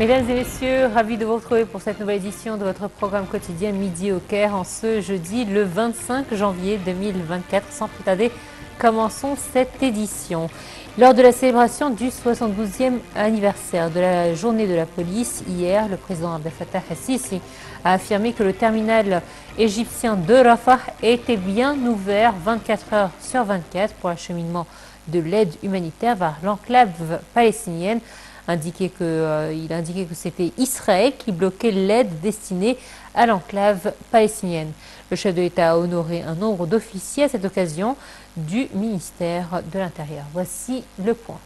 Mesdames et messieurs, ravi de vous retrouver pour cette nouvelle édition de votre programme quotidien Midi au Caire en ce jeudi le 25 janvier 2024. Sans plus tarder, commençons cette édition. Lors de la célébration du 72e anniversaire de la journée de la police, hier, le président Abdel Fattah el-Sisi a affirmé que le terminal égyptien de Rafah était bien ouvert 24 heures sur 24 pour l'acheminement de l'aide humanitaire vers l'enclave palestinienne. Il a indiqué que c'était Israël qui bloquait l'aide destinée à l'enclave palestinienne. Le chef de l'État a honoré un nombre d'officiers à cette occasion du ministère de l'Intérieur. Voici le point.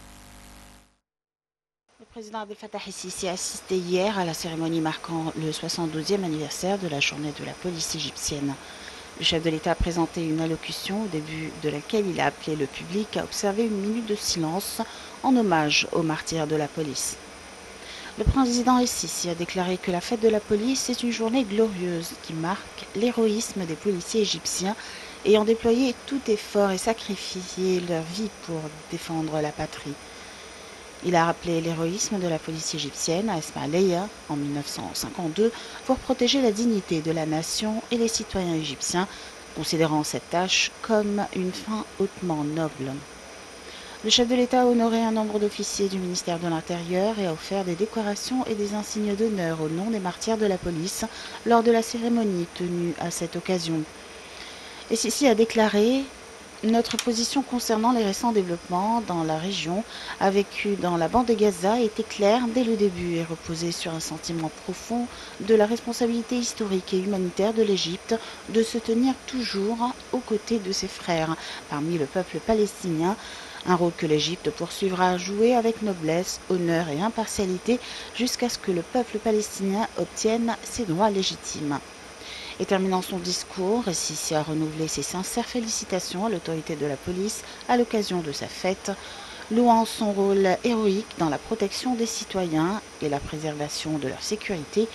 Le président Abdel Fattah el-Sisi a assisté hier à la cérémonie marquant le 72e anniversaire de la journée de la police égyptienne. Le chef de l'État a présenté une allocution au début de laquelle il a appelé le public à observer une minute de silence en hommage aux martyrs de la police. Le président el-Sisi a déclaré que la fête de la police est une journée glorieuse qui marque l'héroïsme des policiers égyptiens ayant déployé tout effort et sacrifié leur vie pour défendre la patrie. Il a rappelé l'héroïsme de la police égyptienne à Ismaïlia en 1952 pour protéger la dignité de la nation et les citoyens égyptiens, considérant cette tâche comme une fin hautement noble. Le chef de l'État a honoré un nombre d'officiers du ministère de l'Intérieur et a offert des décorations et des insignes d'honneur au nom des martyrs de la police lors de la cérémonie tenue à cette occasion. Et Sisi a déclaré: notre position concernant les récents développements dans la région, a vécu dans la bande de Gaza, était claire dès le début et reposait sur un sentiment profond de la responsabilité historique et humanitaire de l'Égypte de se tenir toujours aux côtés de ses frères parmi le peuple palestinien, un rôle que l'Égypte poursuivra à jouer avec noblesse, honneur et impartialité jusqu'à ce que le peuple palestinien obtienne ses droits légitimes. Et terminant son discours, Sisi a renouvelé ses sincères félicitations à l'autorité de la police à l'occasion de sa fête, louant son rôle héroïque dans la protection des citoyens et la préservation de leur sécurité,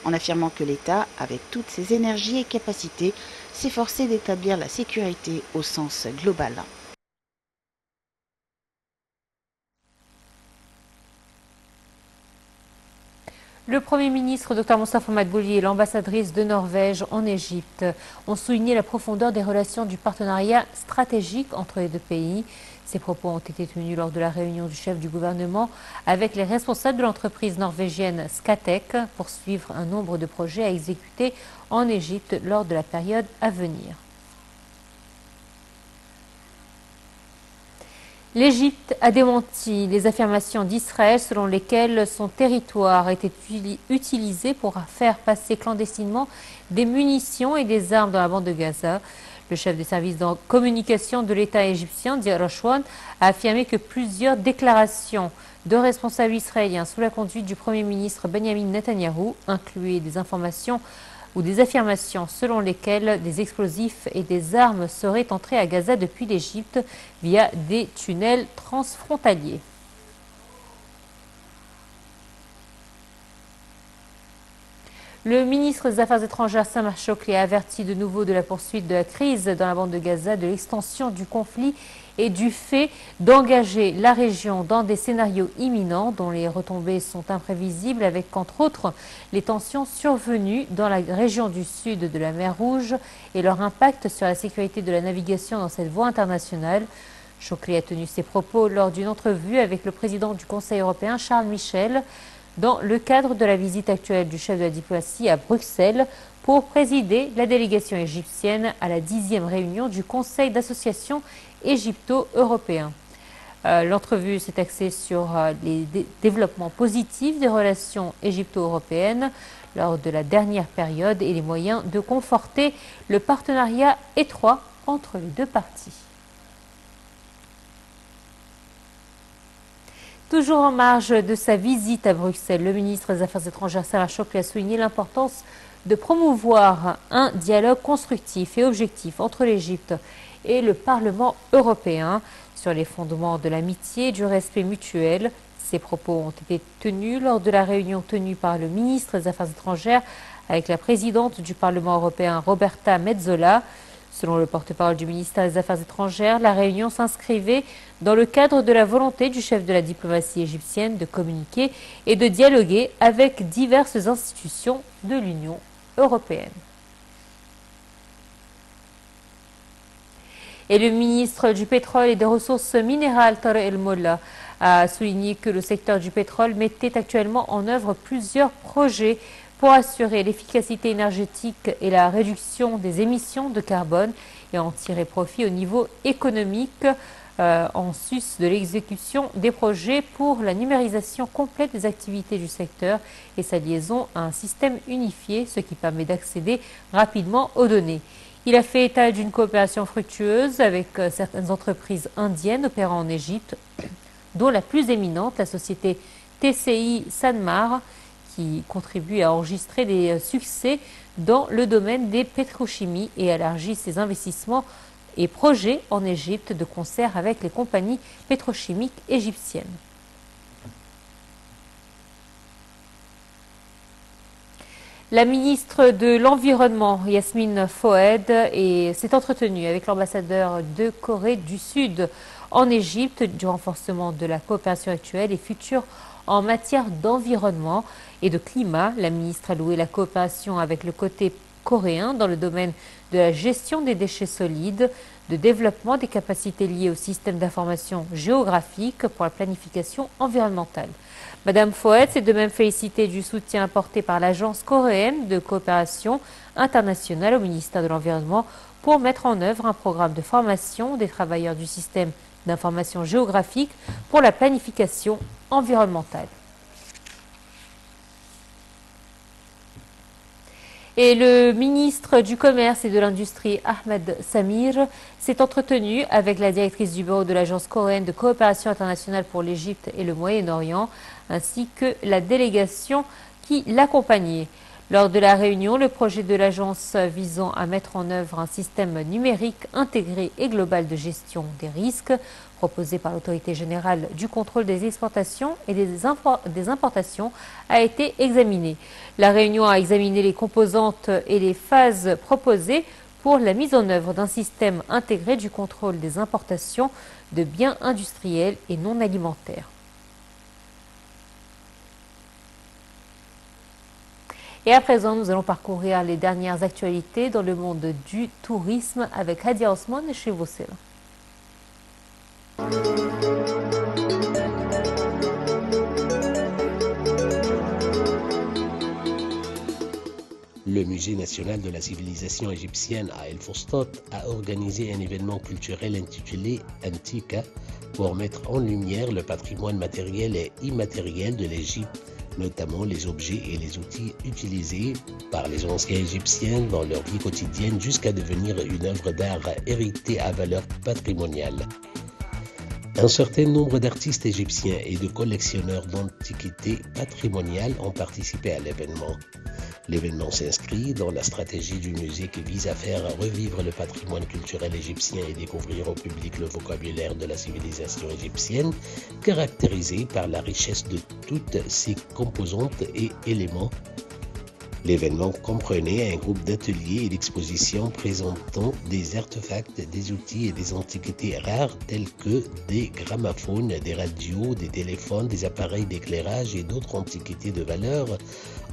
en affirmant que l'État, avec toutes ses énergies et capacités, s'efforçait d'établir la sécurité au sens global. Le Premier ministre Dr Moustapha Madbouli et l'ambassadrice de Norvège en Égypte ont souligné la profondeur des relations du partenariat stratégique entre les deux pays. Ces propos ont été tenus lors de la réunion du chef du gouvernement avec les responsables de l'entreprise norvégienne Scatec pour suivre un nombre de projets à exécuter en Égypte lors de la période à venir. L'Égypte a démenti les affirmations d'Israël selon lesquelles son territoire était utilisé pour faire passer clandestinement des munitions et des armes dans la bande de Gaza. Le chef des services de communication de l'État égyptien, Di Rashwan, a affirmé que plusieurs déclarations de responsables israéliens sous la conduite du Premier ministre Benjamin Netanyahou incluaient des informations ou des affirmations selon lesquelles des explosifs et des armes seraient entrés à Gaza depuis l'Égypte via des tunnels transfrontaliers. Le ministre des Affaires étrangères Sameh Shoukry a averti de nouveau de la poursuite de la crise dans la bande de Gaza, de l'extension du conflit et du fait d'engager la région dans des scénarios imminents dont les retombées sont imprévisibles avec, entre autres, les tensions survenues dans la région du sud de la mer Rouge et leur impact sur la sécurité de la navigation dans cette voie internationale. Shoukry a tenu ses propos lors d'une entrevue avec le président du Conseil européen, Charles Michel, dans le cadre de la visite actuelle du chef de la diplomatie à Bruxelles pour présider la délégation égyptienne à la 10e réunion du Conseil d'association égypto-européen. L'entrevue s'est axée sur les développements positifs des relations égypto-européennes lors de la dernière période et les moyens de conforter le partenariat étroit entre les deux parties. Toujours en marge de sa visite à Bruxelles, le ministre des Affaires étrangères Sameh Shoukry a souligné l'importance de promouvoir un dialogue constructif et objectif entre l'Égypte et le Parlement européen sur les fondements de l'amitié et du respect mutuel. Ces propos ont été tenus lors de la réunion tenue par le ministre des Affaires étrangères avec la présidente du Parlement européen Roberta Metsola. Selon le porte-parole du ministère des Affaires étrangères, la réunion s'inscrivait dans le cadre de la volonté du chef de la diplomatie égyptienne de communiquer et de dialoguer avec diverses institutions de l'Union européenne. Et le ministre du Pétrole et des Ressources minérales, Tarek El Molla, a souligné que le secteur du pétrole mettait actuellement en œuvre plusieurs projets pour assurer l'efficacité énergétique et la réduction des émissions de carbone et en tirer profit au niveau économique en sus de l'exécution des projets pour la numérisation complète des activités du secteur et sa liaison à un système unifié, ce qui permet d'accéder rapidement aux données. Il a fait état d'une coopération fructueuse avec certaines entreprises indiennes opérant en Égypte, dont la plus éminente, la société TCI Sanmar, qui contribue à enregistrer des succès dans le domaine des pétrochimies et élargit ses investissements et projets en Égypte de concert avec les compagnies pétrochimiques égyptiennes. La ministre de l'Environnement, Yasmine Foued, s'est entretenue avec l'ambassadeur de Corée du Sud en Égypte du renforcement de la coopération actuelle et future en matière d'environnement et de climat. La ministre a loué la coopération avec le côté coréen dans le domaine de la gestion des déchets solides, de développement des capacités liées au système d'information géographique pour la planification environnementale. Madame Foued s'est de même félicitée du soutien apporté par l'Agence coréenne de coopération internationale au ministère de l'Environnement pour mettre en œuvre un programme de formation des travailleurs du système d'information géographique pour la planification environnementale. Et le ministre du Commerce et de l'Industrie, Ahmed Samir, s'est entretenu avec la directrice du bureau de l'Agence coréenne de coopération internationale pour l'Égypte et le Moyen-Orient, ainsi que la délégation qui l'accompagnait. Lors de la réunion, le projet de l'agence visant à mettre en œuvre un système numérique intégré et global de gestion des risques, proposé par l'autorité générale du contrôle des exportations et des importations, a été examiné. La réunion a examiné les composantes et les phases proposées pour la mise en œuvre d'un système intégré du contrôle des importations de biens industriels et non alimentaires. Et à présent, nous allons parcourir les dernières actualités dans le monde du tourisme avec Hadia Osman chez Vaucel. Le Musée national de la civilisation égyptienne à El Fostat a organisé un événement culturel intitulé Antika pour mettre en lumière le patrimoine matériel et immatériel de l'Égypte, notamment les objets et les outils utilisés par les anciens Égyptiens dans leur vie quotidienne jusqu'à devenir une œuvre d'art héritée à valeur patrimoniale. Un certain nombre d'artistes égyptiens et de collectionneurs d'antiquités patrimoniales ont participé à l'événement. L'événement s'inscrit dans la stratégie du musée qui vise à faire revivre le patrimoine culturel égyptien et découvrir au public le vocabulaire de la civilisation égyptienne, caractérisé par la richesse de toutes ses composantes et éléments. L'événement comprenait un groupe d'ateliers et d'expositions présentant des artefacts, des outils et des antiquités rares tels que des gramophones, des radios, des téléphones, des appareils d'éclairage et d'autres antiquités de valeur,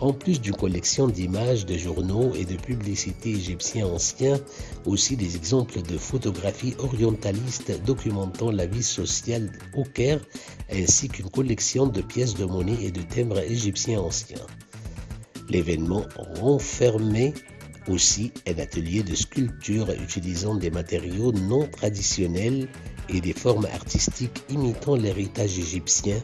en plus d'une collection d'images, de journaux et de publicités égyptiens anciens, aussi des exemples de photographies orientalistes documentant la vie sociale au Caire, ainsi qu'une collection de pièces de monnaie et de timbres égyptiens anciens. L'événement renfermait aussi un atelier de sculpture utilisant des matériaux non traditionnels et des formes artistiques imitant l'héritage égyptien,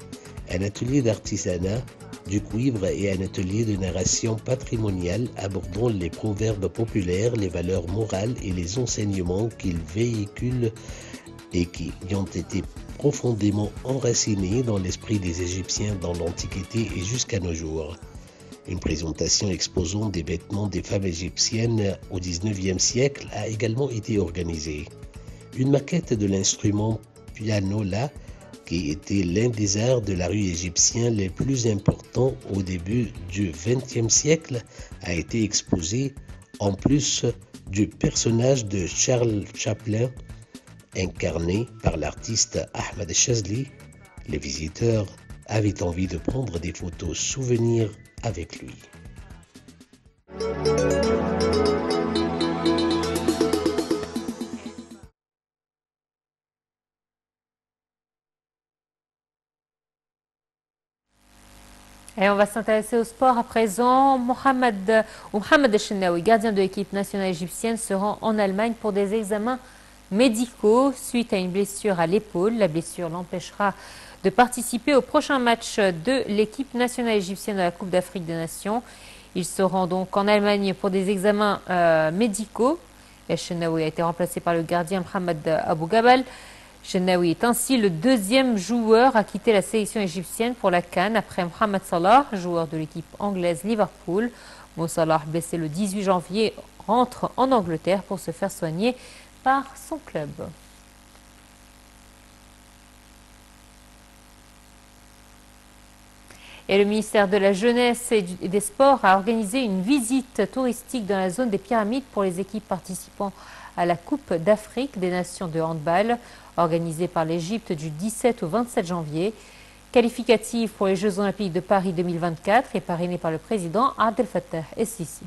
un atelier d'artisanat, du cuivre et un atelier de narration patrimoniale abordant les proverbes populaires, les valeurs morales et les enseignements qu'ils véhiculent et qui y ont été profondément enracinés dans l'esprit des Égyptiens dans l'Antiquité et jusqu'à nos jours. Une présentation exposant des vêtements des femmes égyptiennes au XIXe siècle a également été organisée. Une maquette de l'instrument pianola, qui était l'un des arts de la rue égyptien les plus importants au début du XXe siècle, a été exposée en plus du personnage de Charles Chaplin, incarné par l'artiste Ahmed Chazli. Les visiteurs avaient envie de prendre des photos souvenirs avec lui. Et on va s'intéresser au sport à présent. Mohamed Chenaoui, gardien de l'équipe nationale égyptienne, se rend en Allemagne pour des examens médicaux suite à une blessure à l'épaule. La blessure l'empêchera de participer au prochain match de l'équipe nationale égyptienne de la Coupe d'Afrique des Nations. Il se rend donc en Allemagne pour des examens médicaux. Chenaoui a été remplacé par le gardien Mohamed Abou Gabal. Chenaoui est ainsi le deuxième joueur à quitter la sélection égyptienne pour la CAN après Mohamed Salah, joueur de l'équipe anglaise Liverpool. Mo Salah, blessé le 18 janvier, rentre en Angleterre pour se faire soigner par son club. Et le ministère de la Jeunesse et des Sports a organisé une visite touristique dans la zone des Pyramides pour les équipes participant à la Coupe d'Afrique des Nations de handball, organisée par l'Égypte du 17 au 27 janvier. Qualificative pour les Jeux Olympiques de Paris 2024 et parrainée par le président Abdel Fattah el-Sisi.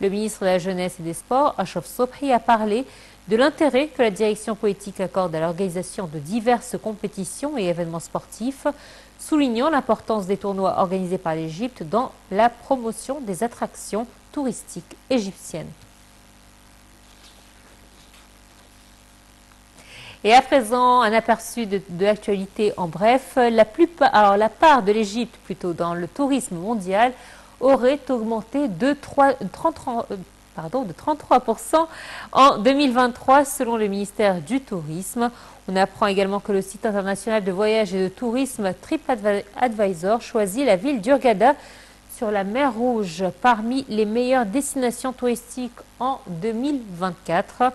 Le ministre de la Jeunesse et des Sports, Achraf Sobhi, a parlé de l'intérêt que la direction politique accorde à l'organisation de diverses compétitions et événements sportifs, soulignant l'importance des tournois organisés par l'Égypte dans la promotion des attractions touristiques égyptiennes. Et à présent, un aperçu de l'actualité en bref. La part de l'Égypte plutôt dans le tourisme mondial aurait augmenté de 33% en 2023 selon le ministère du Tourisme. On apprend également que le site international de voyage et de tourisme TripAdvisor choisit la ville d'Hurghada sur la mer Rouge parmi les meilleures destinations touristiques en 2024.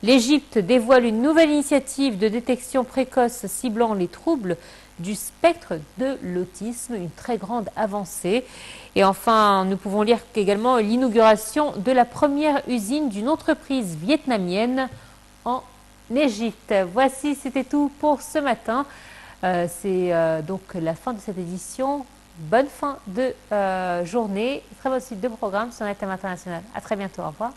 L'Égypte dévoile une nouvelle initiative de détection précoce ciblant les troubles du spectre de l'autisme, une très grande avancée. Et enfin, nous pouvons lire également l'inauguration de la première usine d'une entreprise vietnamienne en Égypte. Voici, c'était tout pour ce matin. C'est donc la fin de cette édition. Bonne fin de journée. Très bonne suite de programme sur Net International. À très bientôt. Au revoir.